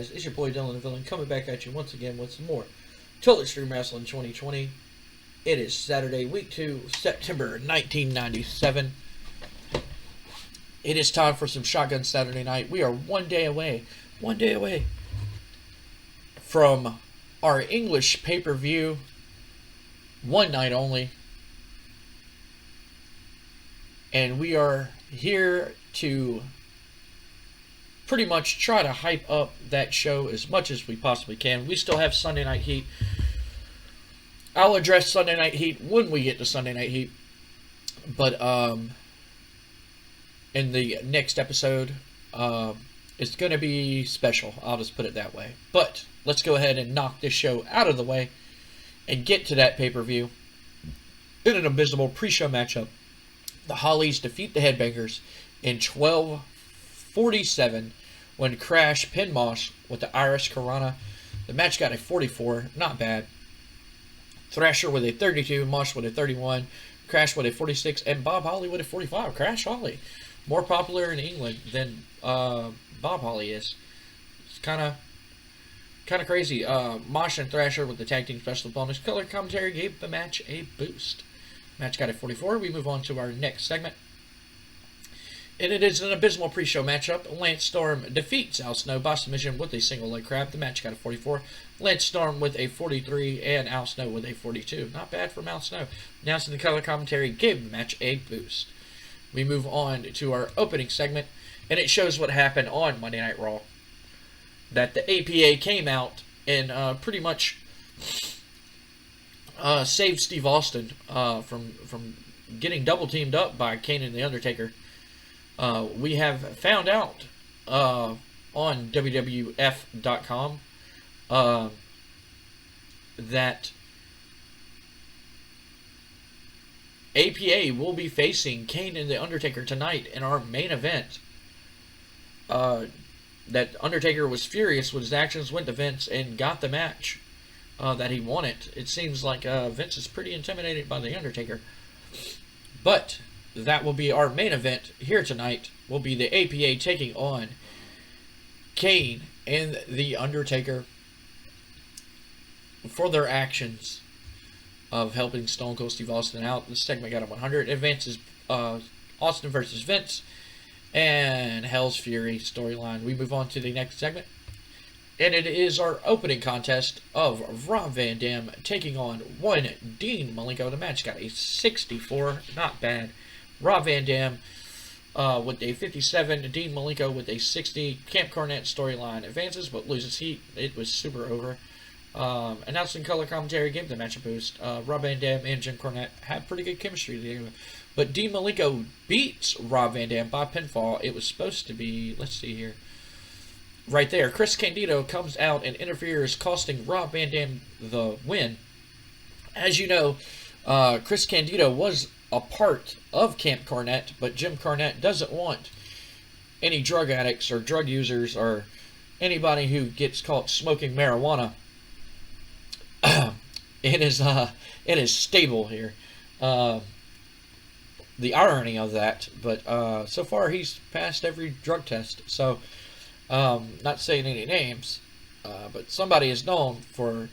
guys? It's your boy Dylan the Villain coming back at you once again with some more Total Extreme Wrestling 2020. It is Saturday, week 2, September 1997. It is time for some Shotgun Saturday Night. We are one day away from our English pay-per-view, one night only. And we are here to pretty much try to hype up that show as much as we possibly can. We still have Sunday Night Heat. I'll address Sunday Night Heat when we get to Sunday Night Heat. But in the next episode, it's going to be special. I'll just put it that way. But let's go ahead and knock this show out of the way and get to that pay-per-view. In an abysmal pre-show matchup, the Hollies defeat the Headbangers in 12:47 when Crash pinned Mosh with the Irish Corona. The match got a 44, not bad. Thrasher with a 32, Mosh with a 31, Crash with a 46, and Bob Holly with a 45. Crash Holly, more popular in England than Bob Holly is. It's kind of crazy. Mosh and Thrasher with the tag team special bonus color commentary gave the match a boost. Match got a 44. We move on to our next segment. And it is an abysmal pre-show matchup. Lance Storm defeats Al Snow by submission with a single leg crab. The match got a 44. Lance Storm with a 43 and Al Snow with a 42. Not bad from Al Snow. Announcing the color commentary gave the match a boost. We move on to our opening segment, and it shows what happened on Monday Night Raw. That the APA came out and pretty much saved Steve Austin from getting double teamed up by Kane and The Undertaker. We have found out on WWF.com that APA will be facing Kane and The Undertaker tonight in our main event. That Undertaker was furious with his actions, went to Vince, and got the match that he wanted. It seems like Vince is pretty intimidated by The Undertaker. But that will be our main event here tonight. Will be the APA taking on Kane and The Undertaker for their actions of helping Stone Cold Steve Austin out. This segment got a 100. Advances Austin versus Vince and Hell's Fury storyline. We move on to the next segment. And it is our opening contest of Rob Van Dam taking on one Dean Malenko. The match got a 64. Not bad. Rob Van Dam with a 57. Dean Malenko with a 60. Camp Cornette storyline advances but loses heat. It was super over. Announcing color commentary gave the match a boost. Rob Van Dam and Jim Cornette had pretty good chemistry together. But Dean Malenko beats Rob Van Dam by pinfall. It was supposed to be, let's see here. Right there, Chris Candido comes out and interferes, costing Rob Van Dam the win. As you know, Chris Candido was a part of Camp Cornette, but Jim Cornette doesn't want any drug addicts or drug users or anybody who gets caught smoking marijuana in his stable here. The irony of that, but so far he's passed every drug test. So, not saying any names, but somebody is known for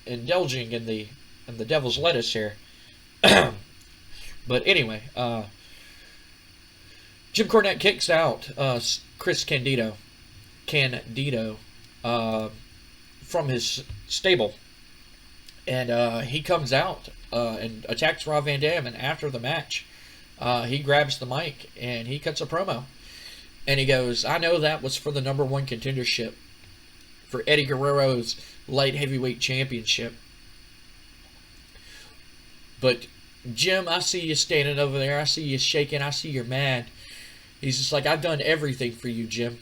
indulging in the devil's lettuce here. But anyway, Jim Cornette kicks out Chris Candido from his stable, and he comes out and attacks Rob Van Dam. And after the match, he grabs the mic and he cuts a promo. And he goes, I know that was for the #1 contendership for Eddie Guerrero's light heavyweight championship. But, Jim, I see you standing over there. I see you shaking. I see you're mad. He's just like, I've done everything for you, Jim.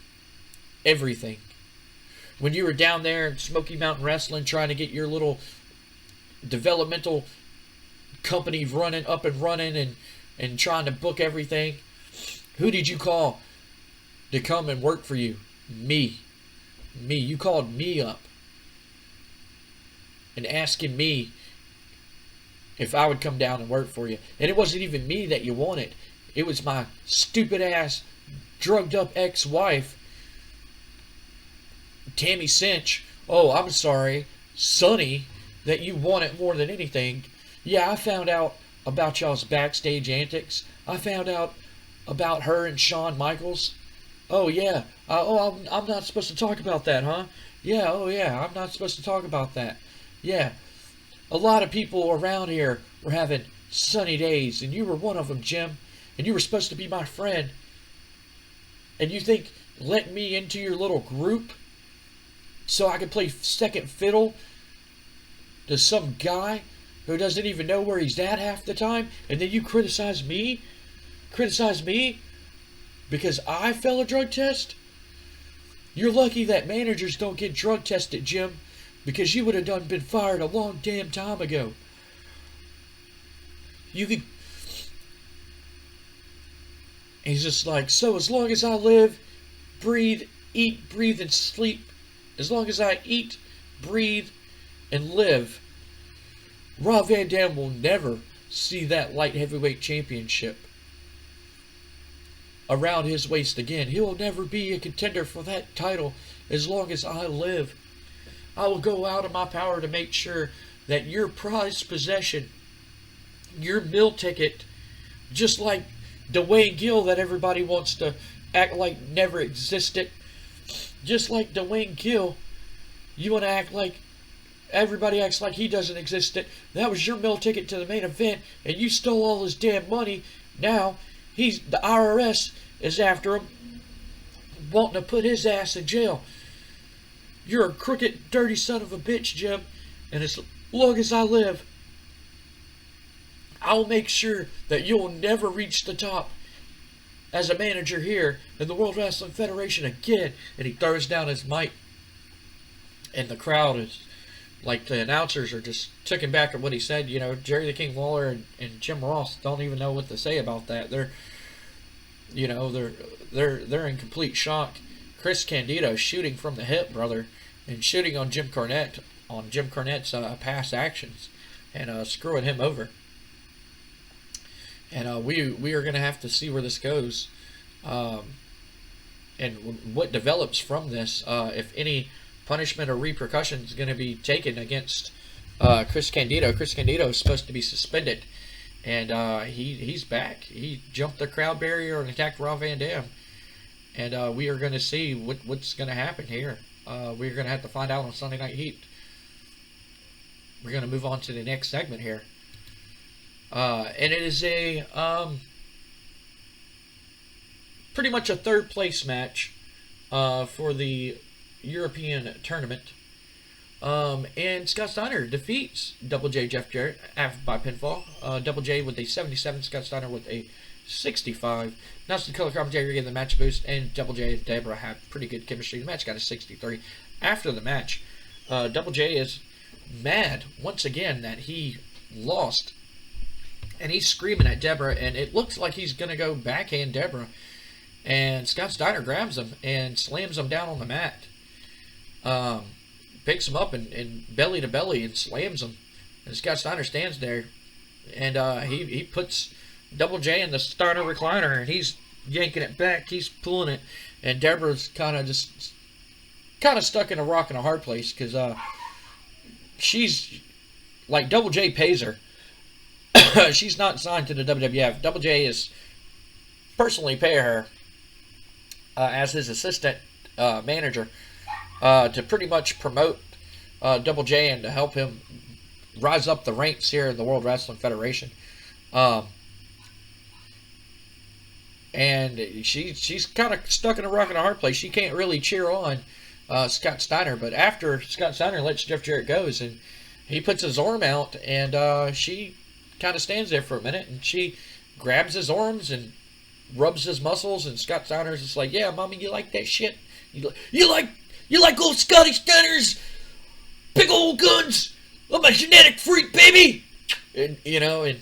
Everything. When you were down there in Smoky Mountain Wrestling trying to get your little developmental company up and running and trying to book everything, who did you call to come and work for you? Me. You called me up and asking me if I would come down and work for you. And it wasn't even me that you wanted. It was my stupid ass, drugged up ex-wife Tammy Cinch, oh, I'm sorry, Sonny, that you want it more than anything. Yeah, I found out about y'all's backstage antics. I found out about her and Shawn Michaels. Oh, yeah. I'm not supposed to talk about that, huh? Yeah, oh, yeah, I'm not supposed to talk about that. Yeah. A lot of people around here were having sunny days, and you were one of them, Jim. And you were supposed to be my friend. And you think letting me into your little group so I could play second fiddle to some guy who doesn't even know where he's at half the time, and then you criticize me? Criticize me because I failed a drug test? You're lucky that managers don't get drug tested, Jim, because you would have been fired a long damn time ago. You could... He's just like, so as long as I live, breathe, eat, breathe, and sleep, as long as I eat, breathe, and live, Rob Van Dam will never see that light heavyweight championship around his waist again. He will never be a contender for that title as long as I live. I will go out of my power to make sure that your prized possession, your meal ticket, just like Dwayne Gill that everybody wants to act like never existed, just like Dwayne Gill, you want to act like everybody acts like he doesn't exist. That was your meal ticket to the main event, and you stole all his damn money. Now the IRS is after him, wanting to put his ass in jail. You're a crooked, dirty son of a bitch, Jim, and as long as I live, I'll make sure that you'll never reach the top as a manager here in the World Wrestling Federation again. And he throws down his mic, and the crowd is like, the announcers are just taken back at what he said. You know, Jerry the King Lawler and Jim Ross don't even know what to say about that. They're in complete shock. Chris Candido shooting from the hip, brother, and shooting on Jim Cornette's past actions, and screwing him over. And we are going to have to see where this goes, and what develops from this, if any punishment or repercussions is going to be taken against Chris Candido. Chris Candido is supposed to be suspended, and he's back. He jumped the crowd barrier and attacked Rob Van Dam, and we are going to see what's going to happen here. We're going to have to find out on Sunday Night Heat. We're going to move on to the next segment here. And it is a pretty much a third place match for the European tournament. And Scott Steiner defeats Double J Jeff Jarrett by pinfall. Double J with a 77, Scott Steiner with a 65. Nelson Color commentator gave the match a boost, and Double J and Deborah had pretty good chemistry. The match got a 63. After the match, Double J is mad once again that he lost. And he's screaming at Deborah, and it looks like he's going to go backhand Deborah. And Scott Steiner grabs him and slams him down on the mat. Picks him up and belly to belly and slams him. And Scott Steiner stands there, and he puts Double J in the Steiner recliner, and he's yanking it back. He's pulling it, and Deborah's kind of stuck in a rock and a hard place, because she's like, Double J pays her. She's not signed to the WWF. Double J is personally pay her as his assistant manager to pretty much promote Double J and to help him rise up the ranks here in the World Wrestling Federation. And she's kind of stuck in a rock and a hard place. She can't really cheer on Scott Steiner. But after Scott Steiner lets Jeff Jarrett go, and he puts his arm out, and she kind of stands there for a minute, and she grabs his arms and rubs his muscles, and Scott Steiner's just like, yeah, mommy, you like that shit? You like old Scotty Steiner's big old guns? I'm a genetic freak, baby! And and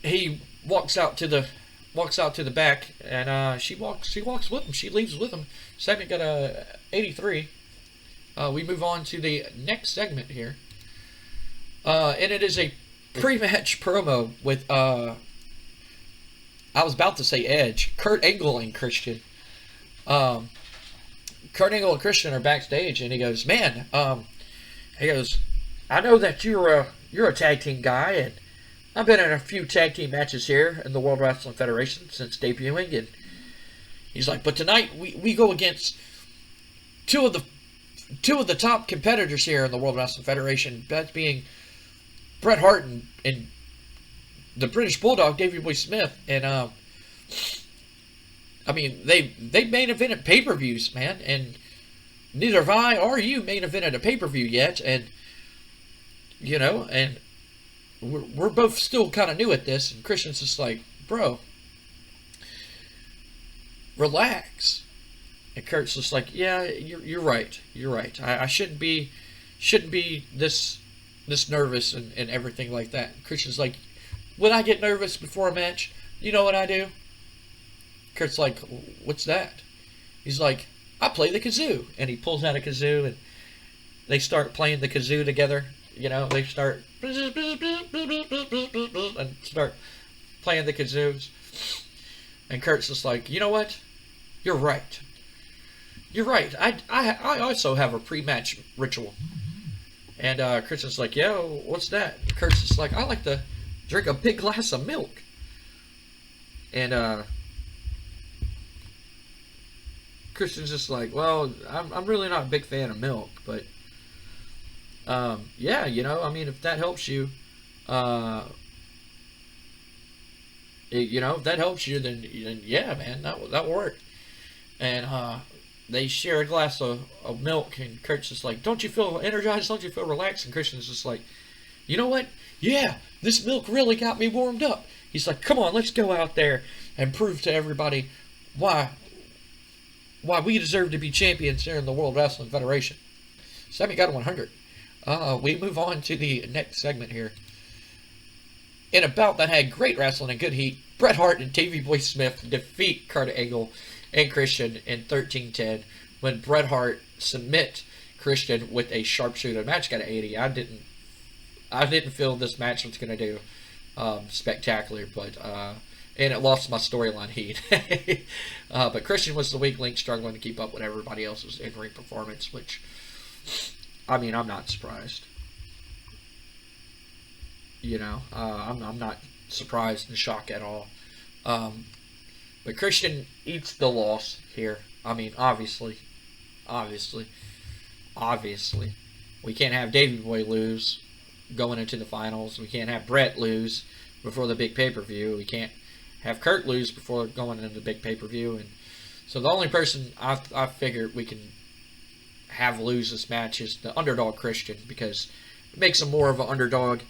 he walks out to the back, and she walks with him. She leaves with him. Segment got a 83. We move on to the next segment here, and it is a pre-match promo with I was about to say Edge, Kurt Angle, and Christian. Kurt Angle and Christian are backstage, and he goes, "Man, he goes, I know that you're a tag team guy, and I've been in a few tag team matches here in the World Wrestling Federation since debuting, and he's like, but tonight we go against two of the top competitors here in the World Wrestling Federation, that being Bret Hart and the British Bulldog, Davey Boy Smith, and I mean they main evented pay-per-views, man, and neither have I or you main evented a pay-per-view yet, and you know, and we're both still kind of new at this." And Christian's just like, "Bro, relax." And Kurt's just like, "Yeah, you're right. You're right. I shouldn't be this nervous and everything like that." And Christian's like, "When I get nervous before a match, you know what I do?" Kurt's like, "What's that?" He's like, "I play the kazoo." And he pulls out a kazoo, and they start playing the kazoo together. You know, they start and start playing the kazoos. And Kurt's just like, "You know what? You're right. You're right. I also have a pre-match ritual." And Christian's like, "Yeah, what's that?" And Kurt's just like, "I like to drink a big glass of milk." And Christian's just like, "Well, I'm really not a big fan of milk, but yeah, you know, I mean, if that helps you, you know, if that helps you, then yeah, man, that worked." And they share a glass of milk, and Kurt's just like, "Don't you feel energized? Don't you feel relaxed?" And Christian's just like, "You know what? Yeah, this milk really got me warmed up." He's like, "Come on, let's go out there and prove to everybody why we deserve to be champions here in the World Wrestling Federation." Sammy got a 100. We move on to the next segment here. In a bout that had great wrestling and good heat, Bret Hart and Davey Boy Smith defeat Kurt Angle and Christian in 13-10 when Bret Hart submit Christian with a sharpshooter. The match got an 80. I didn't feel this match was going to do spectacular, but and it lost my storyline heat. But Christian was the weak link, struggling to keep up with everybody else's in-ring performance, which, I mean, I'm not surprised. You know, I'm not surprised and shocked at all. But Christian eats the loss here. I mean, obviously. We can't have Davey Boy lose going into the finals. We can't have Bret lose before the big pay-per-view. We can't have Kurt lose before going into the big pay-per-view. And so the only person I figured we can have lose this match is the underdog Christian, because it makes him more of an underdog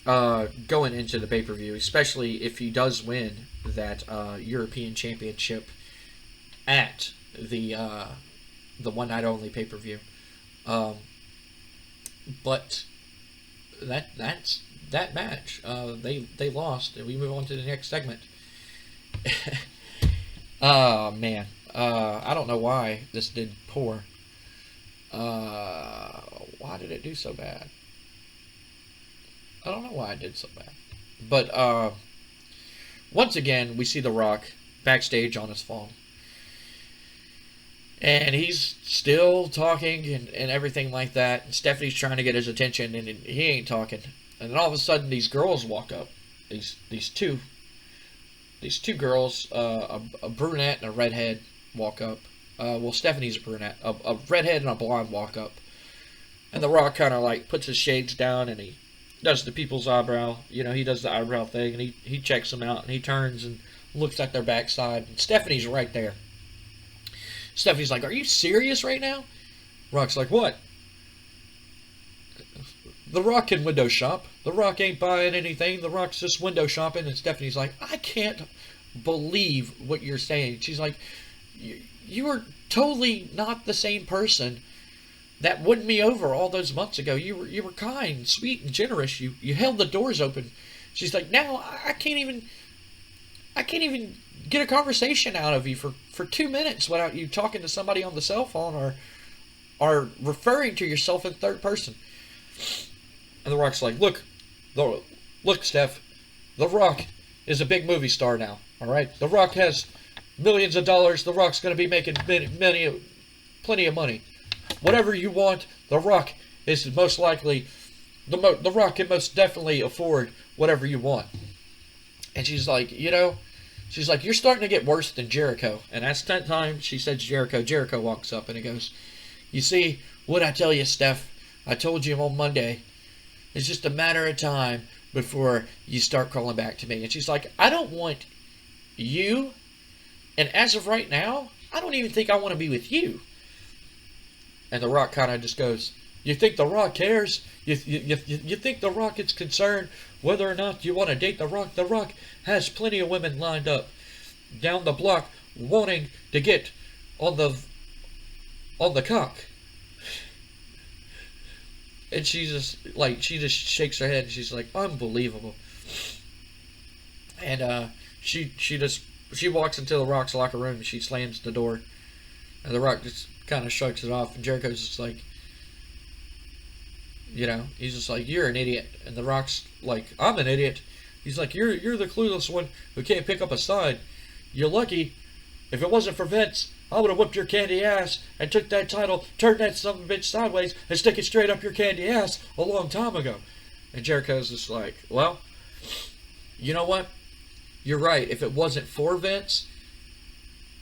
going into the pay-per-view, especially if he does win that European Championship at the one night only pay-per-view. But that's that match. They lost, and we move on to the next segment. Oh man, I don't know why this did poor. Why did it do so bad? I don't know why it did so bad. But once again, we see The Rock backstage on his phone. And he's still talking and everything like that. And Stephanie's trying to get his attention, and he ain't talking. And then all of a sudden, these girls walk up. These two girls, a brunette and a redhead, walk up. Well, Stephanie's a brunette. A redhead and a blonde walk up. And The Rock kind of like puts his shades down, and he does the people's eyebrow. You know, he does the eyebrow thing, and he checks them out, and he turns and looks at their backside. And Stephanie's right there. Stephanie's like, "Are you serious right now?" Rock's like, "What?" The Rock can window shop. The Rock ain't buying anything. The Rock's just window shopping. And Stephanie's like, "I can't believe what you're saying." She's like, "You are totally not the same person that won me over all those months ago. You were kind, sweet, and generous. You held the doors open." She's like, "Now I can't even get a conversation out of you for 2 minutes without you talking to somebody on the cell phone or referring to yourself in third person." And The Rock's like, look, Steph, The Rock is a big movie star now, all right? The Rock has millions of dollars. The Rock's going to be making many plenty of money. Whatever you want, The Rock is most likely, The Rock can most definitely afford whatever you want. And she's like, she's like, you're starting to get worse than Jericho. And that's 10th time she says Jericho. Jericho walks up and he goes, you see, what'd I tell you, Steph? I told you on Monday. It's just a matter of time before you start calling back to me. And she's like, I don't want you. And as of right now, I don't even think I want to be with you. And The Rock kind of just goes, you think The Rock cares? You think The Rock is concerned whether or not you want to date The Rock? The Rock has plenty of women lined up down the block wanting to get on the cock. And she just shakes her head and she's like, unbelievable. And she walks into The Rock's locker room and she slams the door. And The Rock just kind of shrugs it off. And Jericho's just like, he's just like, you're an idiot. And The Rock's like, I'm an idiot. He's like, you're the clueless one who can't pick up a side. You're lucky. If it wasn't for Vince, I would have whipped your candy ass and took that title, turned that son of a bitch sideways, and stick it straight up your candy ass a long time ago. And Jericho's just like, well, you know what? You're right. If it wasn't for Vince,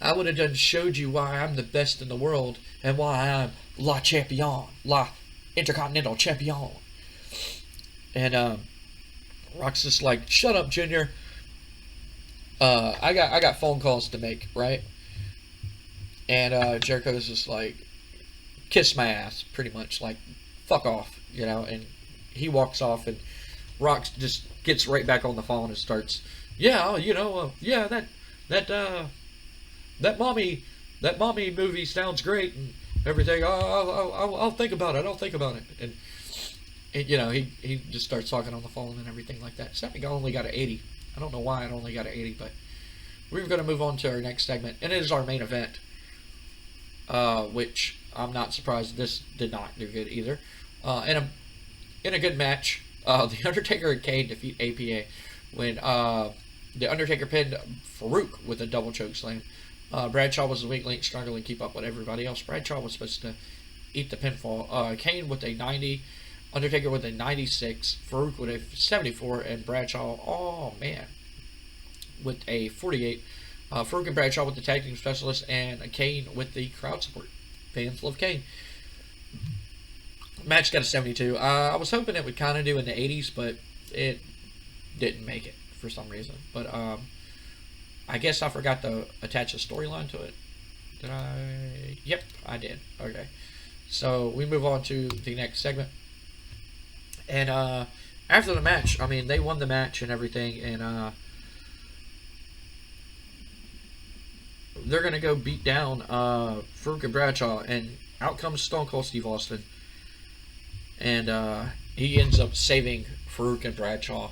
I would have done showed you why I'm the best in the world and why I'm La Champion, La Intercontinental Champion. And Rock's just like, shut up, Junior. I got phone calls to make, right? And Jericho's just like, kiss my ass, pretty much, like, fuck off, and he walks off, and Rock just gets right back on the phone and starts, that mommy movie sounds great and everything. I'll think about it. And he just starts talking on the phone and everything like that. Stephanie only got an 80. I don't know why it only got an 80, but we're going to move on to our next segment, and it is our main event. Which I'm not surprised this did not do good either. In a good match, The Undertaker and Kane defeat APA when The Undertaker pinned Farouk with a double choke slam. Bradshaw was the weak link, struggling to keep up with everybody else. Bradshaw was supposed to eat the pinfall. Kane with a 90, Undertaker with a 96, Farouk with a 74, and Bradshaw, with a 48. Farouk and Bradshaw with the tag team specialist, and Kane with the crowd support. Fans love Kane. Match got a 72. I was hoping it would kind of do in the 80s, but it didn't make it for some reason. But I guess I forgot to attach a storyline to it. Did I? Yep, I did. Okay. So we move on to the next segment. And after the match, they won the match and everything, and they're going to go beat down Farouk and Bradshaw, and out comes Stone Cold Steve Austin. And he ends up saving Farouk and Bradshaw.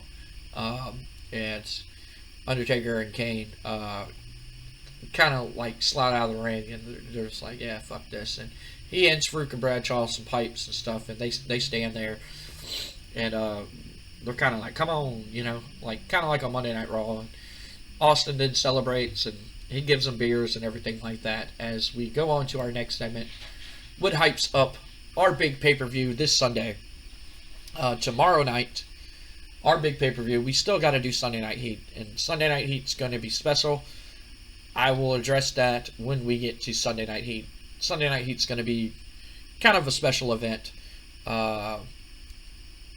And Undertaker and Kane kind of slide out of the ring, and they're just like, yeah, fuck this. And he ends Farouk and Bradshaw some pipes and stuff, and they stand there. And they're kind of like, come on, kind of like on Monday Night Raw. And Austin then celebrates, and he gives them beers and everything like that as we go on to our next segment. What hypes up our big pay-per-view this Sunday. Tomorrow night, our big pay-per-view. We still got to do Sunday Night Heat. And Sunday Night Heat's going to be special. I will address that when we get to Sunday Night Heat. Sunday Night Heat's going to be kind of a special event. And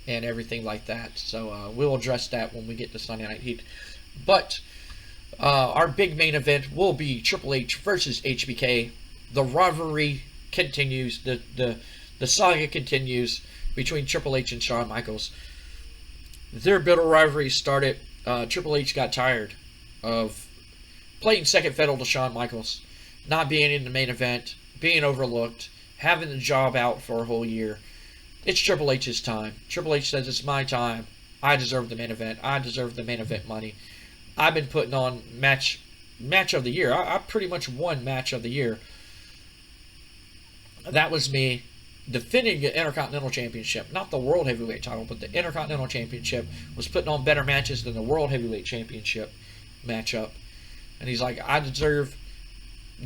everything like that. So we'll address that when we get to Sunday Night Heat. But our big main event will be Triple H versus HBK. The rivalry continues. The saga continues between Triple H and Shawn Michaels. Their bitter rivalry started. Triple H got tired of playing second fiddle to Shawn Michaels, not being in the main event, being overlooked, having the job out for a whole year. It's Triple H's time. Triple H says, it's my time. I deserve the main event. I deserve the main event money. I've been putting on match of the year. I pretty much won match of the year. That was me defending the Intercontinental Championship. Not the World Heavyweight title, but the Intercontinental Championship. Was putting on better matches than the World Heavyweight Championship matchup. And he's like, I deserve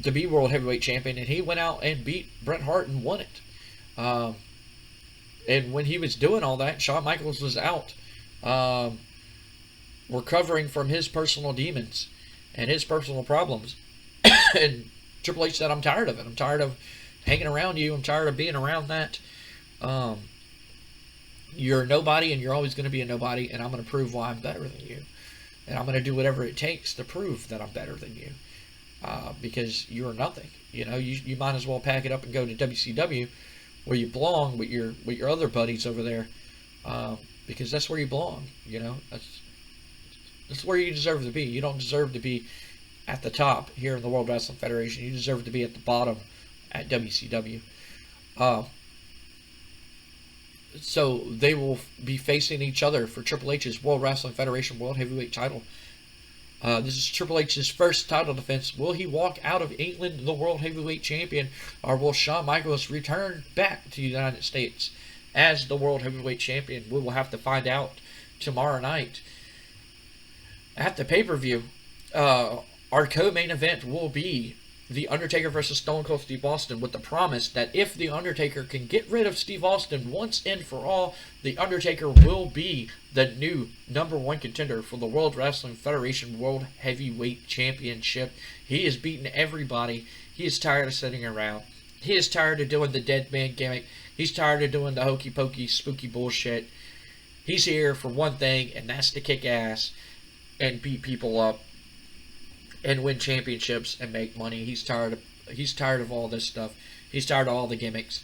to be World Heavyweight Champion, and he went out and beat Bret Hart and won it. And when he was doing all that, Shawn Michaels was out, recovering from his personal demons and his personal problems. And Triple H said, I'm tired of it. I'm tired of hanging around you. I'm tired of being around that. You're a nobody, and you're always going to be a nobody, and I'm going to prove why I'm better than you. And I'm going to do whatever it takes to prove that I'm better than you. Because you're nothing. You know, you might as well pack it up and go to WCW, where you belong with your other buddies over there, because that's where you belong. You know, that's where you deserve to be. You don't deserve to be at the top here in the World Wrestling Federation. You deserve to be at the bottom at WCW. So they will be facing each other for Triple H's World Wrestling Federation World Heavyweight title. This is Triple H's first title defense. Will he walk out of England the World Heavyweight Champion, or will Shawn Michaels return back to the United States as the World Heavyweight Champion? We will have to find out tomorrow night at the pay-per-view. Our co-main event will be The Undertaker versus Stone Cold Steve Austin, with the promise that if The Undertaker can get rid of Steve Austin once and for all, The Undertaker will be the new #1 contender for the World Wrestling Federation World Heavyweight Championship. He has beaten everybody. He is tired of sitting around. He is tired of doing the dead man gimmick. He's tired of doing the hokey pokey spooky bullshit. He's here for one thing, and that's to kick ass and beat people up and win championships and make money. He's tired of all this stuff. He's tired of all the gimmicks.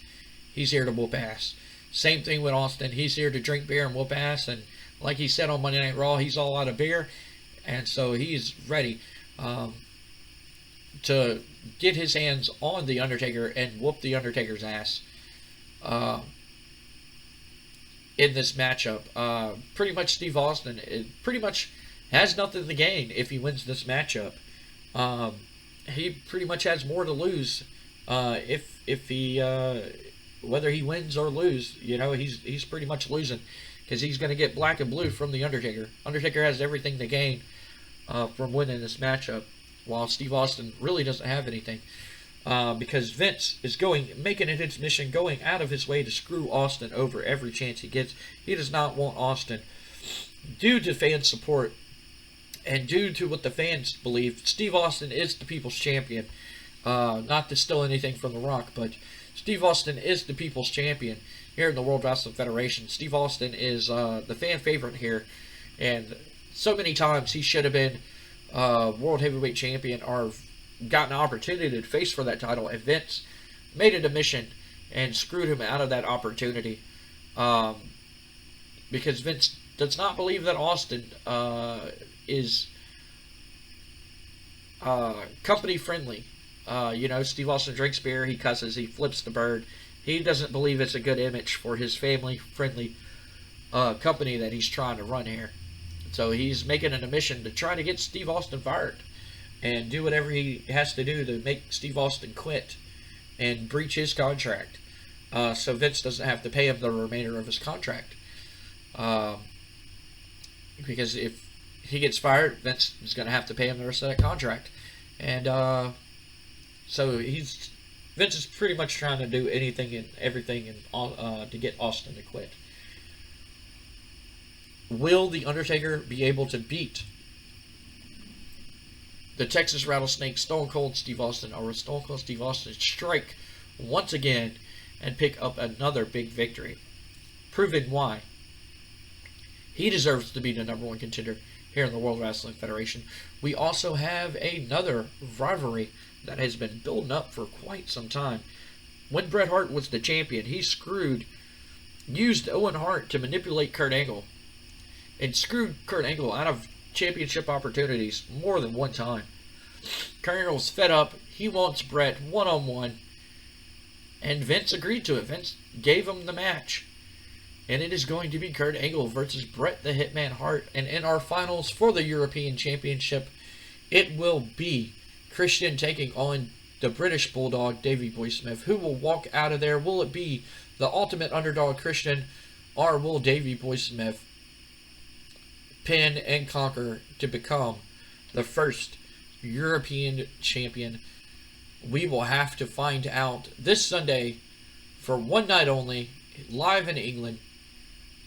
He's here to whoop ass. Same thing with Austin. He's here to drink beer and whoop ass. And like he said on Monday Night Raw, he's all out of beer. And so he's ready to get his hands on The Undertaker and whoop The Undertaker's ass in this matchup. Pretty much Steve Austin pretty much has nothing to gain if he wins this matchup. He pretty much has more to lose if he whether he wins or lose. You know, he's pretty much losing, because he's going to get black and blue from The Undertaker. Undertaker has everything to gain from winning this matchup, while Steve Austin really doesn't have anything, because Vince is making it his mission, going out of his way to screw Austin over every chance he gets. He does not want Austin, due to fan support and due to what the fans believe. Steve Austin is the people's champion. Not to steal anything from The Rock, but Steve Austin is the people's champion here in the World Wrestling Federation. Steve Austin is the fan favorite here, and so many times he should have been World Heavyweight Champion or gotten an opportunity to face for that title, and Vince made it a mission and screwed him out of that opportunity, because Vince does not believe that Austin is company friendly. You know, Steve Austin drinks beer, he cusses, he flips the bird. He doesn't believe it's a good image for his family-friendly company that he's trying to run here. So he's making it a mission to try to get Steve Austin fired and do whatever he has to do to make Steve Austin quit and breach his contract, so Vince doesn't have to pay him the remainder of his contract. Because if he gets fired, Vince is going to have to pay him the rest of that contract. And so Vince is pretty much trying to do anything and everything to get Austin to quit. Will The Undertaker be able to beat the Texas Rattlesnake Stone Cold Steve Austin, or will Stone Cold Steve Austin strike once again and pick up another big victory, proving why he deserves to be the #1 contender here in the World Wrestling Federation? We also have another rivalry that has been building up for quite some time. When Bret Hart was the champion, he used Owen Hart to manipulate Kurt Angle, and screwed Kurt Angle out of championship opportunities more than one time. Kurt Angle's fed up. He wants Bret one-on-one, and Vince agreed to it. Vince gave him the match, and it is going to be Kurt Angle versus Bret the Hitman Hart. And in our finals for the European Championship, it will be Christian taking on the British Bulldog, Davey Boy Smith. Who will walk out of there? Will it be the ultimate underdog Christian, or will Davey Boy Smith pin and conquer to become the first European champion we will have to find out this Sunday for one night only, live in England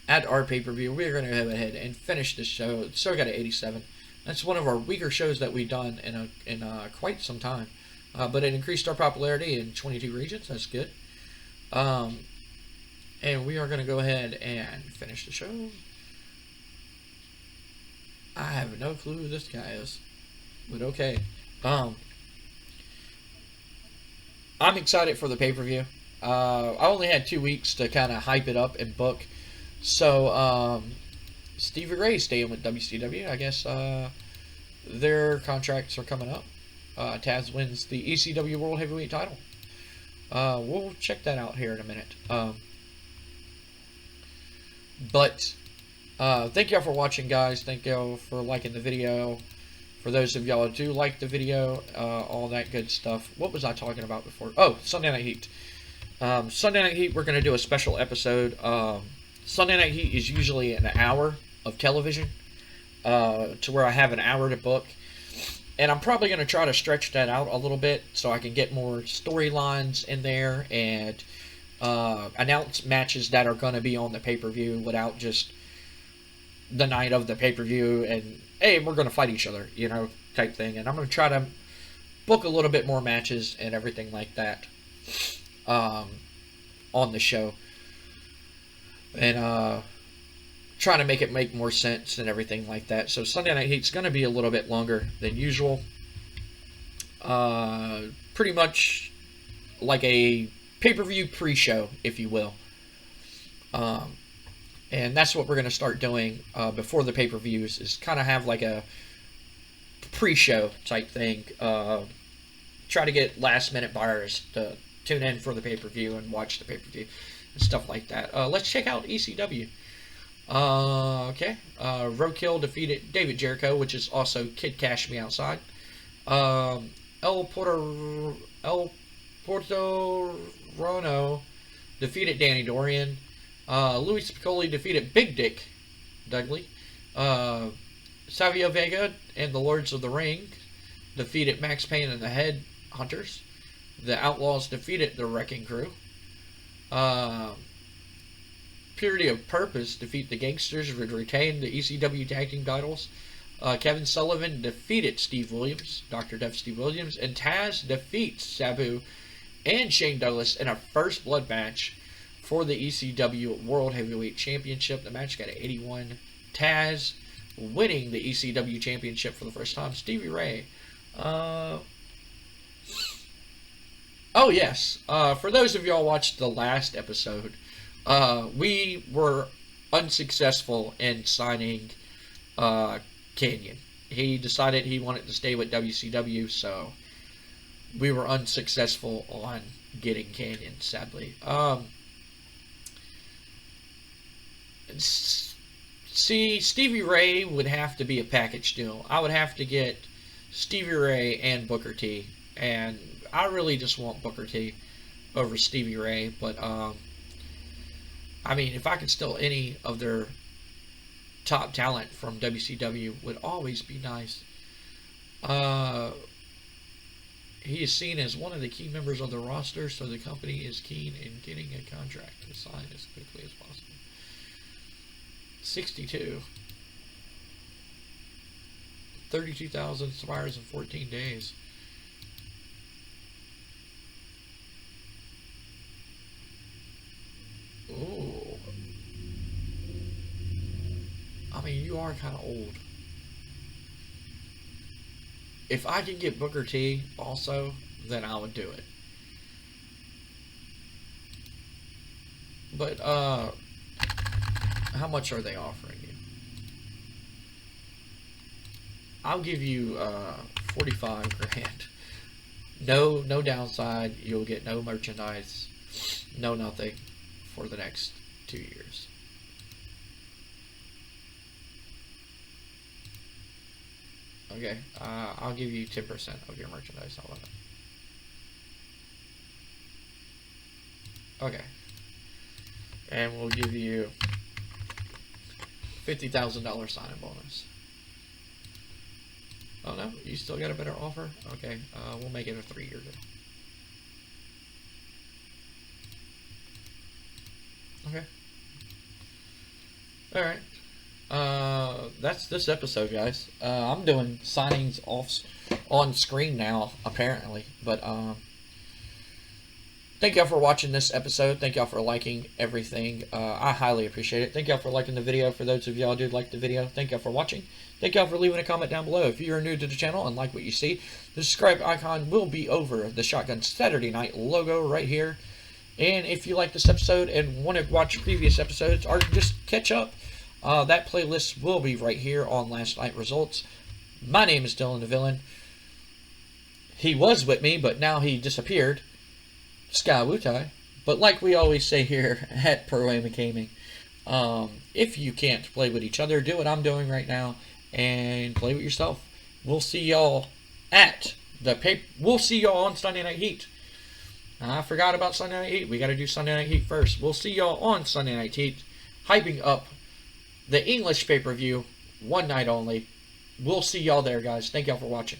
at our pay-per-view. We're going to go ahead and finish this show. The show got an 87. That's one of our weaker shows that we've done in quite some time. But it increased our popularity in 22 regions. That's good. And we are going to go ahead and finish the show. I have no clue who this guy is. But okay. I'm excited for the pay-per-view. I only had 2 weeks to kind of hype it up and book. So, Stevie Ray staying with WCW. I guess their contracts are coming up. Taz wins the ECW World Heavyweight title. We'll check that out here in a minute. But thank y'all for watching, guys. Thank y'all for liking the video. For those of y'all who do like the video, all that good stuff. What was I talking about before? Oh, Sunday Night Heat. Sunday Night Heat, we're going to do a special episode. Sunday Night Heat is usually an hour of television, to where I have an hour to book. And I'm probably going to try to stretch that out a little bit so I can get more storylines in there and announce matches that are going to be on the pay-per-view without just the night of the pay-per-view and, hey, we're going to fight each other, you know, type thing. And I'm going to try to book a little bit more matches and everything like that on the show. And trying to make it make more sense and everything like that. So Sunday Night Heat's going to be a little bit longer than usual. Pretty much like a pay-per-view pre-show, if you will. And that's what we're going to start doing before the pay-per-views, is kind of have like a pre-show type thing. Try to get last-minute buyers to tune in for the pay-per-view and watch the pay-per-view and stuff like that. Let's check out ECW. Okay. Roadkill defeated David Jericho, which is also Kid Cash Me Outside. El Porto Rono defeated Danny Dorian. Louis Piccoli defeated Big Dick Dudley. Savio Vega and the Lords of the Ring defeated Max Payne and the Head Hunters. The Outlaws defeated the Wrecking Crew. Purity of Purpose defeat the Gangsters, would retain the ECW Tag Team titles. Kevin Sullivan defeated Steve Williams, Dr. Death Steve Williams, and Taz defeats Sabu and Shane Douglas in a first blood match for the ECW World Heavyweight Championship. The match got an 81. Taz winning the ECW Championship for the first time. Stevie Ray. Oh, yes. For those of y'all watched the last episode, we were unsuccessful in signing Canyon. He decided he wanted to stay with WCW, so we were unsuccessful on getting Canyon, sadly. See, Stevie Ray would have to be a package deal. I would have to get Stevie Ray and Booker T, and I really just want Booker T over Stevie Ray, but I mean, if I could steal any of their top talent from WCW, would always be nice. He is seen as one of the key members of the roster, so the company is keen in getting a contract to sign as quickly as possible. 62. 32,000 suppliers in 14 days. Ooh. I mean, you are kind of old. If I can get Booker T also, then I would do it. But, how much are they offering you? I'll give you, 45 grand. No downside. You'll get no merchandise. No nothing for the next 2 years. Okay, I'll give you 10% of your merchandise. I'll love it. Okay. And we'll give you $50,000 signing bonus. Oh no, you still got a better offer? Okay, we'll make it a 3-year deal. Okay. All right. That's this episode, guys. I'm doing signings off on screen now, apparently. But thank y'all for watching this episode. Thank y'all for liking everything. I highly appreciate it. Thank y'all for liking the video. For those of y'all who did like the video, thank y'all for watching. Thank y'all for leaving a comment down below. If you're new to the channel and like what you see, the subscribe icon will be over the Shotgun Saturday Night logo right here. And if you like this episode and want to watch previous episodes or just catch up, that playlist will be right here on Last Night Results. My name is Dylan the Villain. He was with me, but now he disappeared. Sky Wutai. But like we always say here at Pro Am Gaming, if you can't play with each other, do what I'm doing right now and play with yourself. We'll see y'all at the We'll see y'all on Sunday Night Heat. I forgot about Sunday Night Heat. We got to do Sunday Night Heat first. We'll see y'all on Sunday Night Heat, hyping up the English pay-per-view, one night only. We'll see y'all there, guys. Thank y'all for watching.